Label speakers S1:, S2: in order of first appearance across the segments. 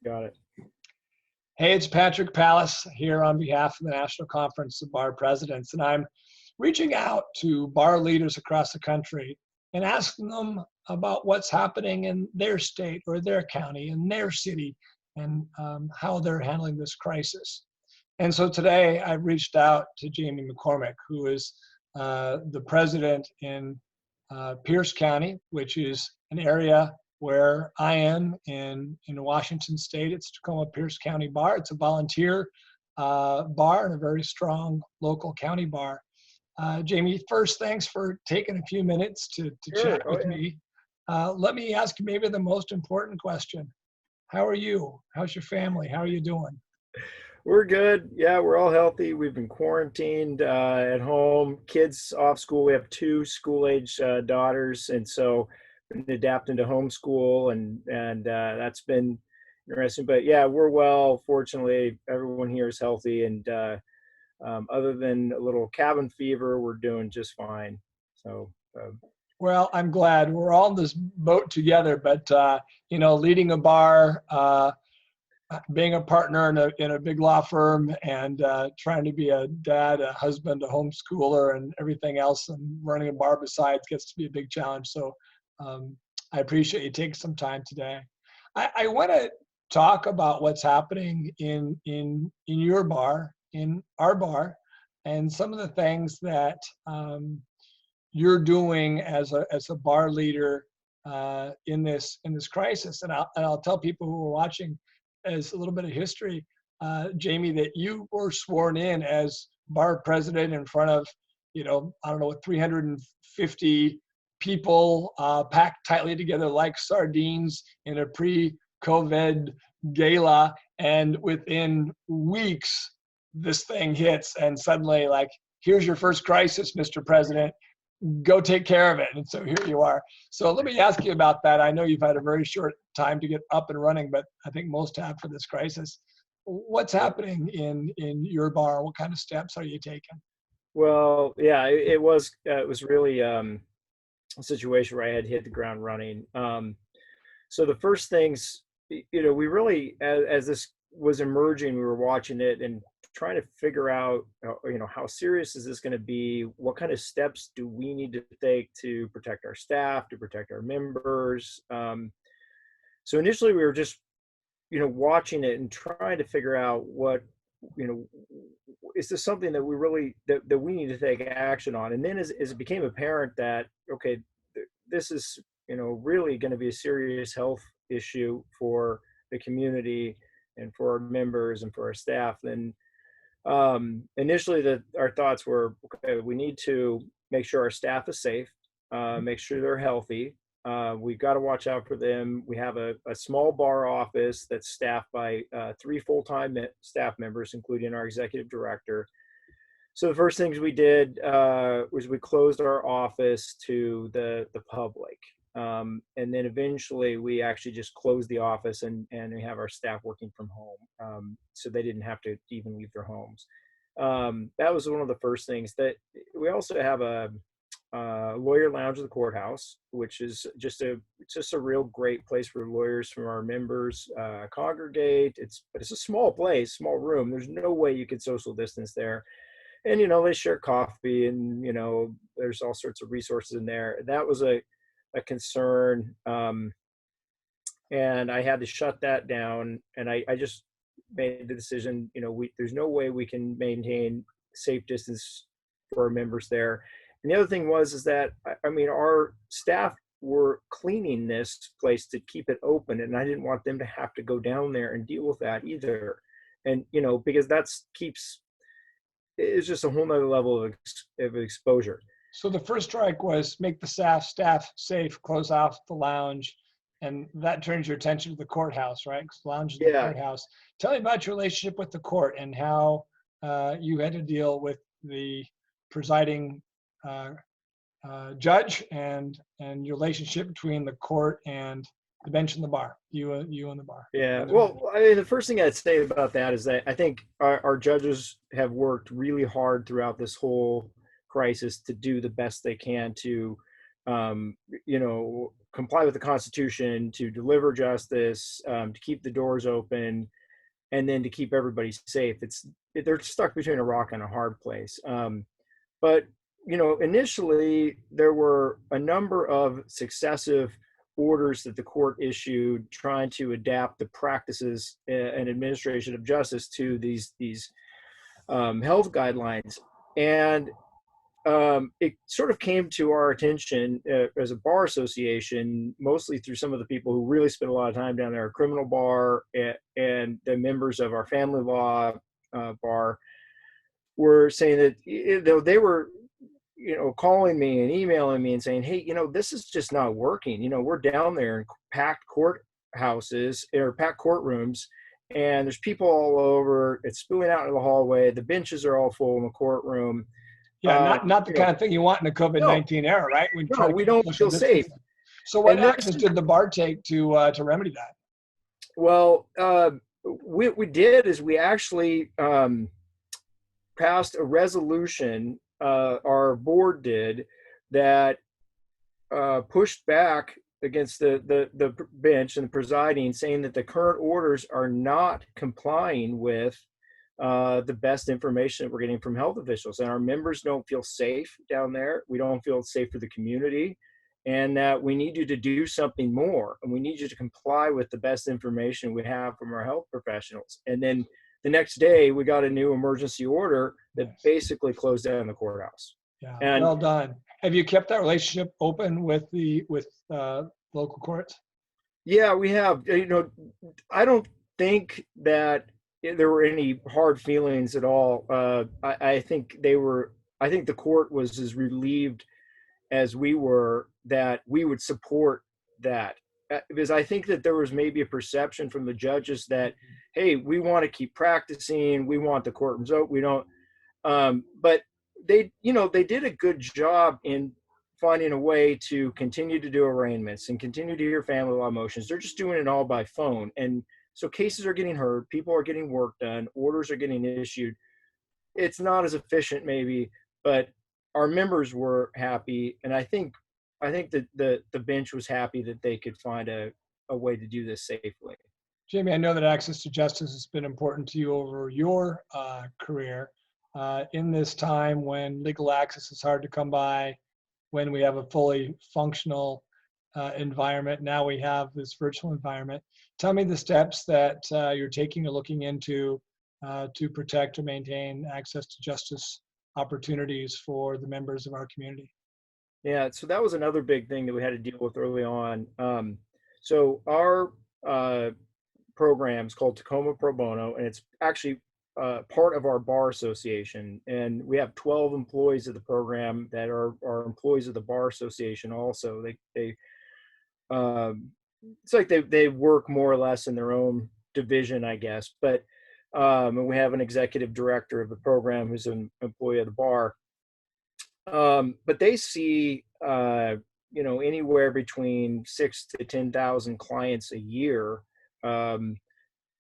S1: Got it.
S2: Hey, it's Patrick Pallas here on behalf of the National Conference of Bar Presidents, and I'm reaching out to bar leaders across the country and asking them about what's happening in their state or their county, in their city, and how they're handling this crisis. And so today I've reached out to Jamey McCormick, who is the president in Pierce County, which is an area where I am in Washington State. It's Tacoma Pierce County Bar. It's a volunteer bar and a very strong local county bar. Jamey, first, thanks for taking a few minutes to chat with me. Let me ask you maybe the most important question. How are you? How's your family? How are you doing?
S1: We're good. Yeah, we're all healthy. We've been quarantined at home. Kids off school. We have 2 school-age daughters, and so we've been adapting to homeschool, and that's been interesting. But yeah, we're well. Fortunately, everyone here is healthy, and other than a little cabin fever, we're doing just fine. So.
S2: Well, I'm glad we're all in this boat together. But leading a bar. Being a partner in a big law firm and trying to be a dad, a husband, a homeschooler, and everything else, and running a bar besides gets to be a big challenge. So I appreciate you taking some time today. I want to talk about what's happening in your bar, in our bar, and some of the things that you're doing as a bar leader in this crisis. And I'll tell people who are watching, as a little bit of history, Jamey, that you were sworn in as bar president in front of, 350 people packed tightly together like sardines in a pre-COVID gala. And within weeks, this thing hits, and suddenly, like, here's your first crisis, Mr. President. Go take care of it. And so here you are. So let me ask you about that. I know you've had a very short time to get up and running, but I think most have for this crisis. What's happening in your bar? What kind of steps are you taking?
S1: Well, yeah, it was really a situation where I had hit the ground running. So the first things, we really, as this was emerging, we were watching it and trying to figure out, how serious is this going to be? What kind of steps do we need to take to protect our staff, to protect our members? So initially we were just, watching it and trying to figure out what, is this something that we really, that we need to take action on? And then as it became apparent that, okay, this is, really going to be a serious health issue for the community and for our members and for our staff, then initially our thoughts were, okay, we need to make sure our staff is safe, make sure they're healthy. We've got to watch out for them. We have a small bar office that's staffed by 3 full-time staff members, including our executive director. So the first things we did was we closed our office to the public. And then eventually we actually just closed the office and we have our staff working from home. So they didn't have to even leave their homes. That was one of the first things. That we also have a lawyer lounge at the courthouse, which is just a real great place where lawyers from our members congregate. But it's a small place, small room. There's no way you could social distance there. And, they share coffee and, there's all sorts of resources in there. That was a concern. And I had to shut that down. And I just made the decision, there's no way we can maintain safe distance for our members there. And the other thing is that, our staff were cleaning this place to keep it open, and I didn't want them to have to go down there and deal with that either. And, because it's just a whole nother level of exposure.
S2: So the first strike was make the staff safe, close off the lounge, and that turns your attention to the courthouse, right? Because the lounge is the courthouse. Tell me about your relationship with the court and how you had to deal with the presiding judge and your relationship between the court and the bench and the bar, you and the bar.
S1: Yeah, well, the first thing I'd say about that is that I think our judges have worked really hard throughout this whole crisis to do the best they can to, comply with the Constitution, to deliver justice, to keep the doors open, and then to keep everybody safe. They're stuck between a rock and a hard place. But initially there were a number of successive orders that the court issued trying to adapt the practices and administration of justice to these health guidelines. And it sort of came to our attention as a bar association, mostly through some of the people who really spent a lot of time down there, criminal bar and the members of our family law bar were saying that they were, calling me and emailing me and saying, hey, this is just not working. We're down there in packed courthouses or packed courtrooms, and there's people all over. It's spilling out into the hallway. The benches are all full in the courtroom.
S2: Yeah, not the kind of thing you want in the COVID-19 era, right?
S1: We don't feel safe.
S2: So what actions did the bar take to remedy that?
S1: Well, what we did is we actually passed a resolution, our board did, that pushed back against the bench and the presiding, saying that the current orders are not complying with the best information that we're getting from health officials, and our members don't feel safe down there. We don't feel safe for the community, and that we need you to do something more, and we need you to comply with the best information we have from our health professionals. And then the next day we got a new emergency order that basically closed down the courthouse.
S2: Yeah,
S1: and,
S2: well done. Have you kept that relationship open with local courts?
S1: Yeah, we have. I don't think that there were any hard feelings at all. I think the court was as relieved as we were that we would support that, because I think that there was maybe a perception from the judges that, hey, we want to keep practicing, we want the courtrooms open, we don't. But they did a good job in finding a way to continue to do arraignments and continue to hear family law motions. They're just doing it all by phone. And so cases are getting heard, people are getting work done, orders are getting issued. It's not as efficient maybe, but our members were happy. And I think that the bench was happy that they could find a way to do this safely.
S2: Jamey, I know that access to justice has been important to you over your career. In this time when legal access is hard to come by, when we have a fully functional environment, now we have this virtual environment. Tell me the steps that you're taking or looking into to protect or maintain access to justice opportunities for the members of our community.
S1: Yeah, so that was another big thing that we had to deal with early on. So our program is called Tacoma Pro Bono, and it's actually part of our bar association. And we have 12 employees of the program that are employees of the bar association also. They it's like they work more or less in their own division, I guess. But and we have an executive director of the program who's an employee of the bar. But they see anywhere between 6,000 to 10,000 clients a year,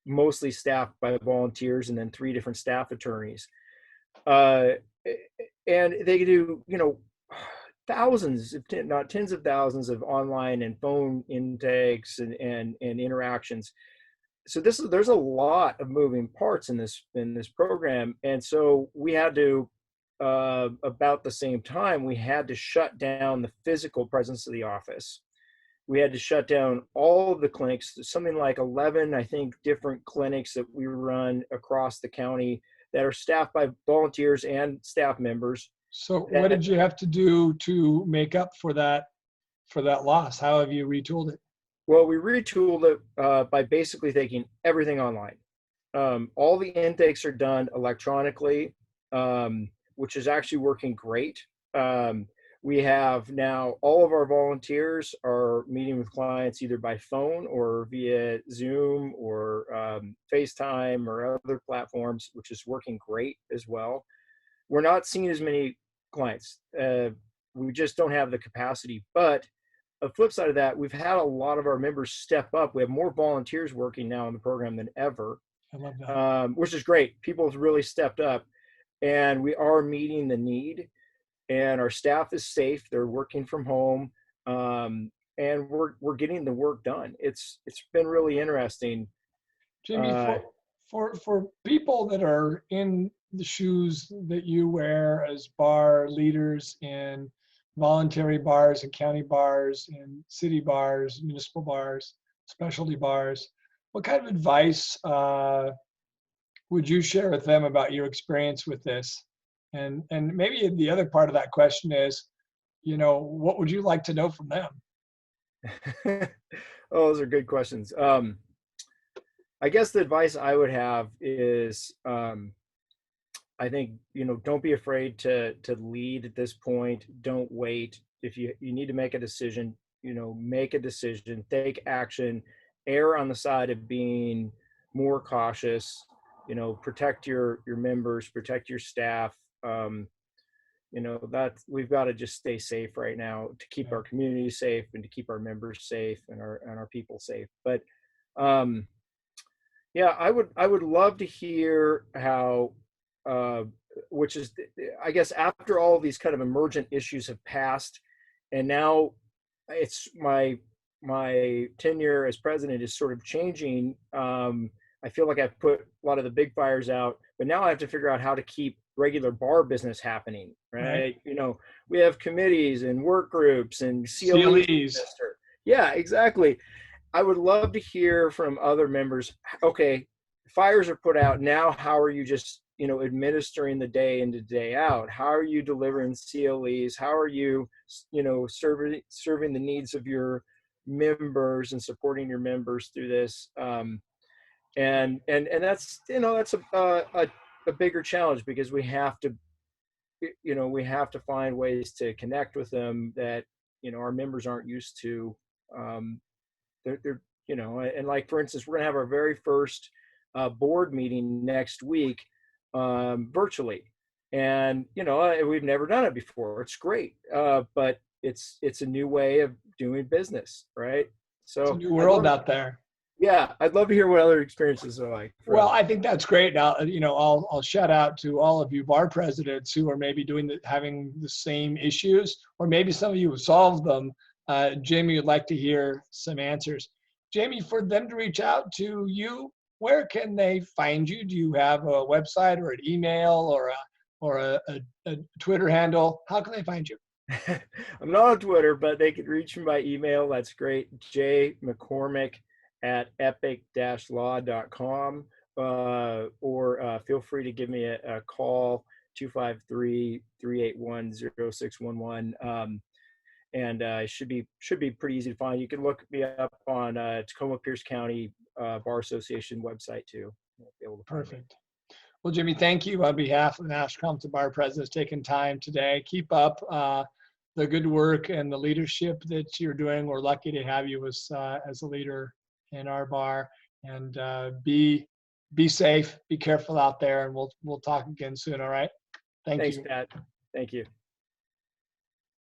S1: mostly staffed by volunteers and then 3 different staff attorneys. And they do thousands, if not tens of thousands, of online and phone intakes and interactions. So there's a lot of moving parts in this program, and so we had to about the same time we had to shut down the physical presence of the office. We had to shut down all of the clinics, something like 11, I think, different clinics that we run across the county that are staffed by volunteers and staff members.
S2: So what did you have to do to make up for that loss? How have you retooled it?
S1: Well, we retooled it by basically taking everything online. All the intakes are done electronically, which is actually working great. We have now all of our volunteers are meeting with clients either by phone or via Zoom or FaceTime or other platforms, which is working great as well. We're not seeing as many clients. We just don't have the capacity. But the flip side of that, we've had a lot of our members step up. We have more volunteers working now in the program than ever.
S2: I love that.
S1: Which is great. People have really stepped up, and we are meeting the need. And our staff is safe. They're working from home. and we're getting the work done. It's been really interesting.
S2: Jamey, for people that are in the shoes that you wear as bar leaders in voluntary bars and county bars and city bars, municipal bars, specialty bars, what kind of advice would you share with them about your experience with this? And maybe the other part of that question is, what would you like to know from them?
S1: Oh, those are good questions. I guess the advice I would have is, I think, don't be afraid to lead at this point. Don't wait. If you need to make a decision, make a decision, take action, err on the side of being more cautious, protect your members, protect your staff. That we've got to just stay safe right now to keep our community safe and to keep our members safe and our people safe. But yeah, I would love to hear how, which is, I guess, after all of these kind of emergent issues have passed, and now it's my tenure as president is sort of changing. I feel like I've put a lot of the big fires out, but now I have to figure out how to keep regular bar business happening, right? We have committees and work groups and CLEs. Yeah, exactly. I would love to hear from other members. Okay, fires are put out. Now, how are you just, administering the day in to day out? How are you delivering CLEs? How are you, serving the needs of your members and supporting your members through this? And that's, that's a bigger challenge, because we have to find ways to connect with them that, our members aren't used to. They're and like, for instance, we're going to have our very first board meeting next week virtually, and we've never done it before. It's great, but it's a new way of doing business, right? So
S2: it's a new world out there.
S1: Yeah, I'd love to hear what other experiences are like.
S2: Well, I think that's great. Now, I'll shout out to all of you bar presidents who are maybe having the same issues, or maybe some of you have solved them. Jamey would like to hear some answers. Jamey, for them to reach out to you, where can they find you? Do you have a website or an email or a Twitter handle? How can they find you?
S1: I'm not on Twitter, but they can reach me by email. That's great. Jamey McCormick at epic-law.com, or feel free to give me a call, 253-381-0611. And it should be pretty easy to find. You can look me up on Tacoma Pierce County Bar Association website too.
S2: Perfect. Well, Jamey, thank you on behalf of the National Conference of Bar Presidents taking time today. Keep up the good work and the leadership that you're doing. We're lucky to have you as a leader in our bar, and be safe, be careful out there, and we'll talk again soon. All right. Thanks,
S1: Pat. Thank you.